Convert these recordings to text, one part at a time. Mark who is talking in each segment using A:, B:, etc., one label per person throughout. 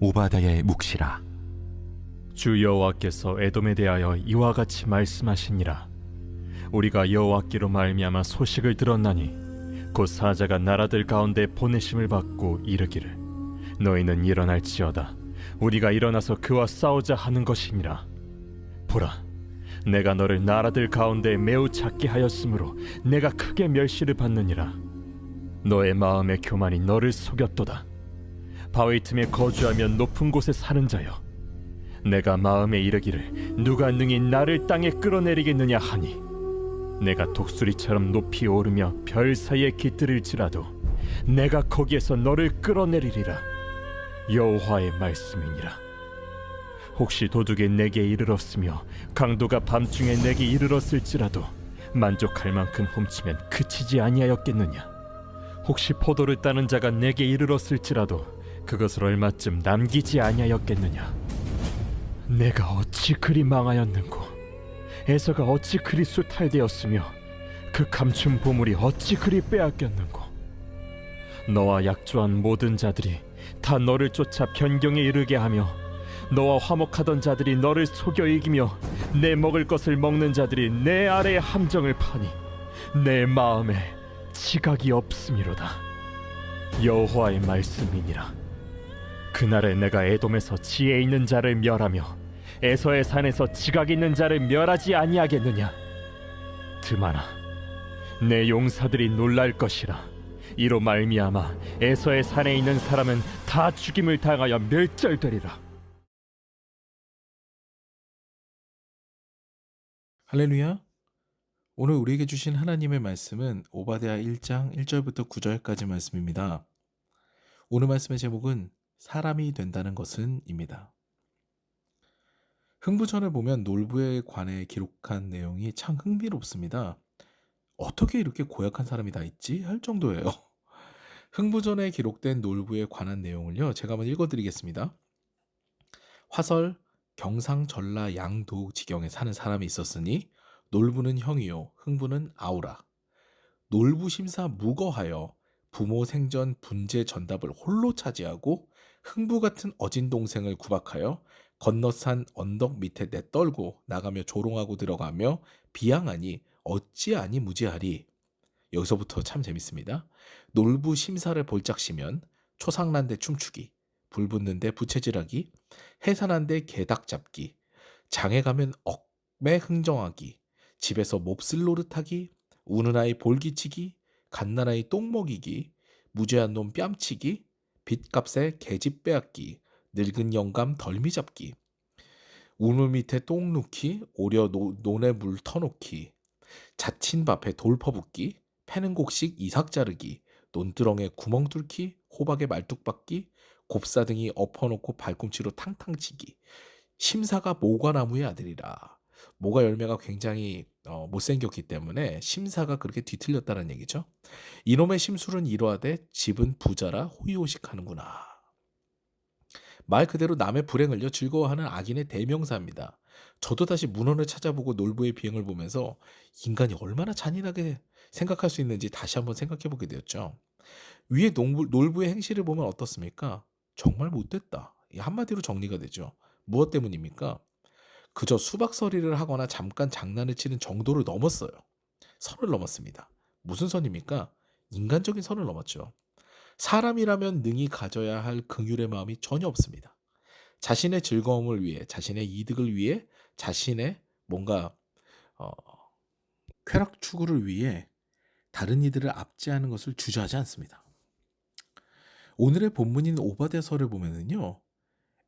A: 오바댜의 묵시라.
B: 주 여호와께서 에돔에 대하여 이와 같이 말씀하시니라. 우리가 여호와께로 말미암아 소식을 들었나니 곧 사자가 나라들 가운데 보내심을 받고 이르기를 너희는 일어날지어다. 우리가 일어나서 그와 싸우자 하는 것이니라. 보라, 내가 너를 나라들 가운데 매우 작게 하였으므로 내가 크게 멸시를 받느니라. 너의 마음의 교만이 너를 속였도다. 바위 틈에 거주하며 높은 곳에 사는 자여, 내가 마음에 이르기를 누가 능히 나를 땅에 끌어내리겠느냐 하니 내가 독수리처럼 높이 오르며 별 사이에 깃들일지라도 내가 거기에서 너를 끌어내리리라. 여호와의 말씀이니라. 혹시 도둑이 내게 이르렀으며 강도가 밤중에 내게 이르렀을지라도 만족할 만큼 훔치면 그치지 아니하였겠느냐. 혹시 포도를 따는 자가 내게 이르렀을지라도 그것을 얼마쯤 남기지 아니하였겠느냐. 내가 어찌 그리 망하였는고, 에서가 어찌 그리 수탈되었으며 그 감춘 보물이 어찌 그리 빼앗겼는고. 너와 약조한 모든 자들이 다 너를 쫓아 변경에 이르게 하며 너와 화목하던 자들이 너를 속여 이기며 내 먹을 것을 먹는 자들이 내 아래에 함정을 파니 내 마음에 지각이 없음이로다. 여호와의 말씀이니라. 그날에 내가 에돔에서 지혜 있는 자를 멸하며 에서의 산에서 지각 있는 자를 멸하지 아니하겠느냐. 드마나, 내 용사들이 놀랄 것이라. 이로 말미암아 에서의 산에 있는 사람은 다 죽임을 당하여 멸절되리라.
C: 할렐루야. 오늘 우리에게 주신 하나님의 말씀은 오바댜 1장 1절부터 9절까지 말씀입니다. 오늘 말씀의 제목은 사람이 된다는 것은 입니다. 흥부전을 보면 놀부에 관해 기록한 내용이 참 흥미롭습니다. 어떻게 이렇게 고약한 사람이 다 있지? 할 정도예요. 흥부전에 기록된 놀부에 관한 내용을요, 제가 한번 읽어드리겠습니다. 화설, 경상, 전라, 양도 지경에 사는 사람이 있었으니 놀부는 형이요 흥부는 아우라. 놀부 심사 무거하여 부모 생전 분재 전답을 홀로 차지하고 흥부 같은 어진 동생을 구박하여 건너산 언덕 밑에 내떨고 나가며 조롱하고 들어가며 비양하니 어찌하니 무지하리. 여기서부터 참 재밌습니다. 놀부 심사를 볼짝시면 초상난데 춤추기, 불 붙는데 부채질하기, 해산한데 개닭 잡기, 장에 가면 억매 흥정하기, 집에서 몹쓸 노릇하기, 우는 아이 볼기치기, 갓난아이 똥 먹이기, 무죄한 놈 뺨치기, 빚값에 계집 빼앗기, 늙은 영감 덜미 잡기, 우물 밑에 똥 누기, 오려 논에 물 터놓기, 자친 밭에 돌 퍼붓기, 패는 곡식 이삭 자르기, 논두렁에 구멍 뚫기, 호박에 말뚝 박기, 곱사등이 엎어놓고 발꿈치로 탕탕 치기. 심사가 모과나무의 아들이라. 모과 열매가 굉장히 못생겼기 때문에 심사가 그렇게 뒤틀렸다는 얘기죠. 이놈의 심술은 이러하되 집은 부자라 호의호식하는구나. 말 그대로 남의 불행을요 즐거워하는 악인의 대명사입니다. 저도 다시 문헌을 찾아보고 놀부의 비행을 보면서 인간이 얼마나 잔인하게 생각할 수 있는지 다시 한번 생각해 보게 되었죠. 위에 놀부의 행실을 보면 어떻습니까? 정말 못됐다. 한마디로 정리가 되죠. 무엇 때문입니까? 그저 수박서리를 하거나 잠깐 장난을 치는 정도를 넘었어요. 선을 넘었습니다. 무슨 선입니까? 인간적인 선을 넘었죠. 사람이라면 능히 가져야 할 긍휼의 마음이 전혀 없습니다. 자신의 즐거움을 위해, 자신의 이득을 위해, 자신의 뭔가 쾌락 추구를 위해 다른 이들을 압제하는 것을 주저하지 않습니다. 오늘의 본문인 오바댜서를 보면은요,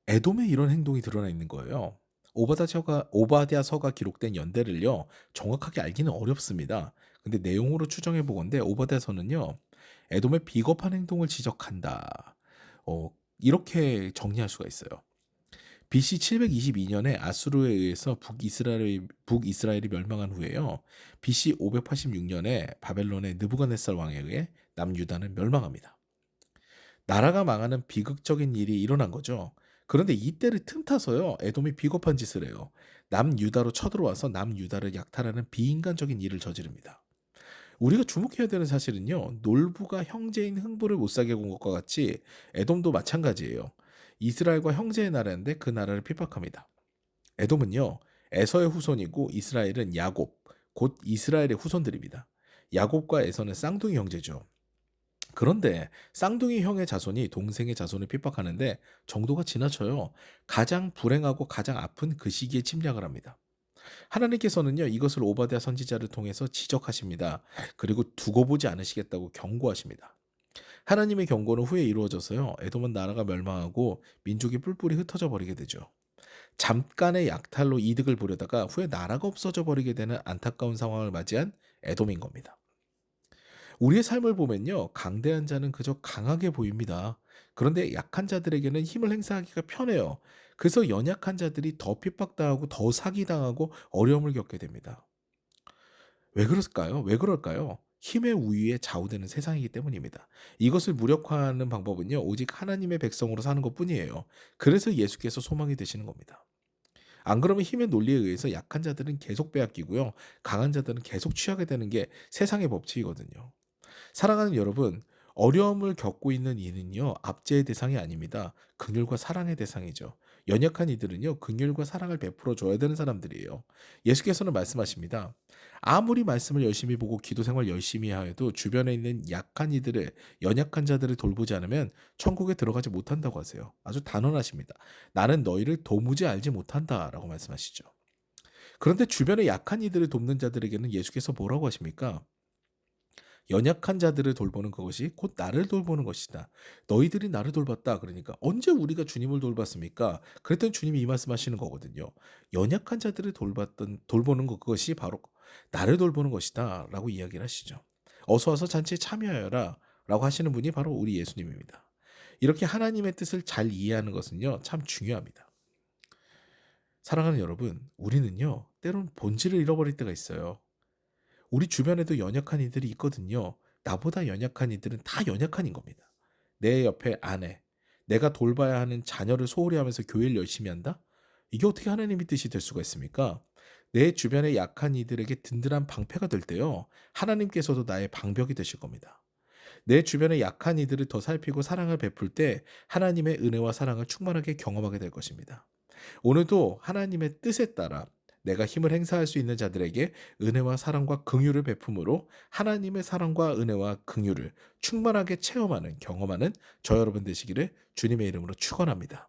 C: 에돔의 이런 행동이 드러나 있는 거예요. 오바댜서가 기록된 연대를요 정확하게 알기는 어렵습니다. 근데 내용으로 추정해 보건대 오바댜서는요 에돔의 비겁한 행동을 지적한다. 이렇게 정리할 수가 있어요. BC 722년에 아수르에 의해서 북이스라엘이 멸망한 후에요. BC 586년에 바벨론의 느부갓네살 왕에 의해 남유다는 멸망합니다. 나라가 망하는 비극적인 일이 일어난 거죠. 그런데 이때를 틈타서요 에돔이 비겁한 짓을 해요. 남유다로 쳐들어와서 남유다를 약탈하는 비인간적인 일을 저지릅니다. 우리가 주목해야 되는 사실은요 놀부가 형제인 흥부를 못살게 군 것과 같이 에돔도 마찬가지예요. 이스라엘과 형제의 나라인데 그 나라를 핍박합니다. 에돔은요, 에서의 후손이고 이스라엘은 야곱, 곧 이스라엘의 후손들입니다. 야곱과 에서는 쌍둥이 형제죠. 그런데 쌍둥이 형의 자손이 동생의 자손을 핍박하는데 정도가 지나쳐요. 가장 불행하고 가장 아픈 그 시기에 침략을 합니다. 하나님께서는요, 이것을 오바댜 선지자를 통해서 지적하십니다. 그리고 두고 보지 않으시겠다고 경고하십니다. 하나님의 경고는 후에 이루어져서요, 에돔은 나라가 멸망하고 민족이 뿔뿔이 흩어져 버리게 되죠. 잠깐의 약탈로 이득을 보려다가 후에 나라가 없어져 버리게 되는 안타까운 상황을 맞이한 에돔인 겁니다. 우리의 삶을 보면요, 강대한 자는 그저 강하게 보입니다. 그런데 약한 자들에게는 힘을 행사하기가 편해요. 그래서 연약한 자들이 더 핍박당하고 더 사기당하고 어려움을 겪게 됩니다. 왜 그럴까요? 왜 그럴까요? 힘의 우위에 좌우되는 세상이기 때문입니다. 이것을 무력화하는 방법은요, 오직 하나님의 백성으로 사는 것 뿐이에요. 그래서 예수께서 소망이 되시는 겁니다. 안 그러면 힘의 논리에 의해서 약한 자들은 계속 빼앗기고요, 강한 자들은 계속 취하게 되는 게 세상의 법칙이거든요. 사랑하는 여러분, 어려움을 겪고 있는 이는요, 압제의 대상이 아닙니다. 긍휼과 사랑의 대상이죠. 연약한 이들은요, 긍휼과 사랑을 베풀어 줘야 되는 사람들이에요. 예수께서는 말씀하십니다. 아무리 말씀을 열심히 보고 기도 생활 열심히 하여도 주변에 있는 약한 이들을, 연약한 자들을 돌보지 않으면 천국에 들어가지 못한다고 하세요. 아주 단언하십니다. 나는 너희를 도무지 알지 못한다라고 말씀하시죠. 그런데 주변에 약한 이들을 돕는 자들에게는 예수께서 뭐라고 하십니까? 연약한 자들을 돌보는 그것이 곧 나를 돌보는 것이다. 너희들이 나를 돌봤다. 그러니까 언제 우리가 주님을 돌봤습니까? 그랬더니 주님이 이 말씀하시는 거거든요. 연약한 자들을 돌보는 것, 그것이 바로 나를 돌보는 것이다라고 이야기를 하시죠. 어서 와서 잔치에 참여하여라 라고 하시는 분이 바로 우리 예수님입니다. 이렇게 하나님의 뜻을 잘 이해하는 것은요, 참 중요합니다. 사랑하는 여러분, 우리는요, 때론 본질을 잃어버릴 때가 있어요. 우리 주변에도 연약한 이들이 있거든요. 나보다 연약한 이들은 다 연약한인 겁니다. 내 옆에 아내, 내가 돌봐야 하는 자녀를 소홀히 하면서 교회를 열심히 한다? 이게 어떻게 하나님의 뜻이 될 수가 있습니까? 내 주변의 약한 이들에게 든든한 방패가 될 때요, 하나님께서도 나의 방벽이 되실 겁니다. 내 주변의 약한 이들을 더 살피고 사랑을 베풀 때 하나님의 은혜와 사랑을 충만하게 경험하게 될 것입니다. 오늘도 하나님의 뜻에 따라 내가 힘을 행사할 수 있는 자들에게 은혜와 사랑과 긍휼을 베품으로 하나님의 사랑과 은혜와 긍휼을 충만하게 체험하는, 경험하는 저 여러분 되시기를 주님의 이름으로 축원합니다.